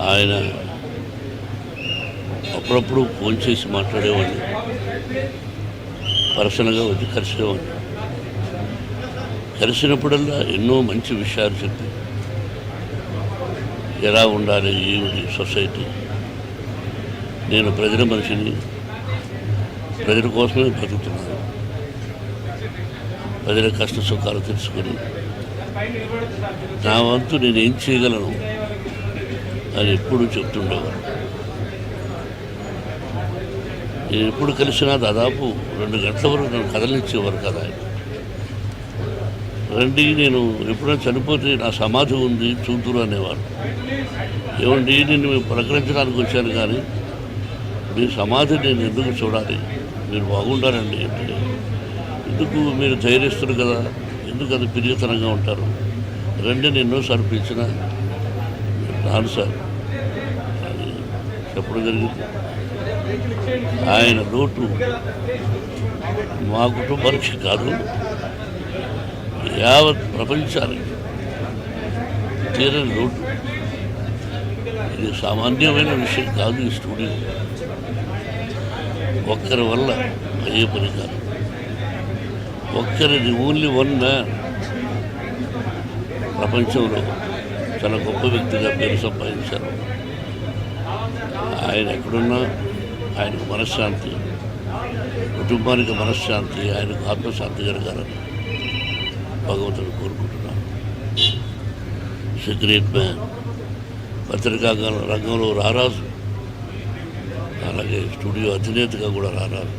ఆయన అప్పుడప్పుడు ఫోన్ చేసి మాట్లాడేవాడిని, పర్సనల్గా వచ్చి కలిసేవాడిని. కలిసినప్పుడల్లా ఎన్నో మంచి విషయాలు చెప్పి ఎలా ఉండాలి ఏమిటి సొసైటీ, నేను ప్రజల మనిషిని, ప్రజల కోసమే బతుకుతున్నాను, ప్రజల కష్ట సుఖాలు తెలుసుకొని నా వంతు నేనేం చేయగలను అని ఎప్పుడు చెప్తుండేవారు. నేను ఎప్పుడు కలిసినా దాదాపు 2 గంటల వరకు నన్ను కదలించేవారు కదా ఆయన. రండి, నేను ఎప్పుడైనా చనిపోతే నా సమాధి ఉంది చూతురు అనేవారు. ఏమండి, నేను పలకరించడానికి వచ్చాను కానీ మీ సమాధి నేను ఎందుకు చూడాలి, మీరు బాగుండాలండి అంటే, ఎందుకు మీరు ధైర్యస్తులు కదా, ఎందుకు అది పిరియతనంగా ఉంటారు, రండి నేను ఎన్నోసార్లు పిలిచిన రాను సార్ అని చెప్పడం జరిగింది. ఆయన లోటు మా కుటుంబానికి కాదు, యావత్ ప్రపంచానికి తీరని లోటు. ఇది సామాన్యమైన విషయం కాదు. ఈ స్టూడియో ఒక్కరి వల్ల అయ్యే పని కాదు. ఒక్కరిది ఓన్లీ వన్ మ్యాన్ ప్రపంచంలో చాలా గొప్ప వ్యక్తిగా పేరు సంపాదించారు. ఆయన ఎక్కడున్నా ఆయనకు మనశ్శాంతి, కుటుంబానికి మనశ్శాంతి, ఆయనకు ఆత్మశాంతి జరగాలని భగవంతుడు కోరుకుంటున్నాను. గ్రేట్ మ్యాన్, పత్రికా రంగంలో రారాజు, అలాగే స్టూడియో అధినేతగా కూడా రారాజు.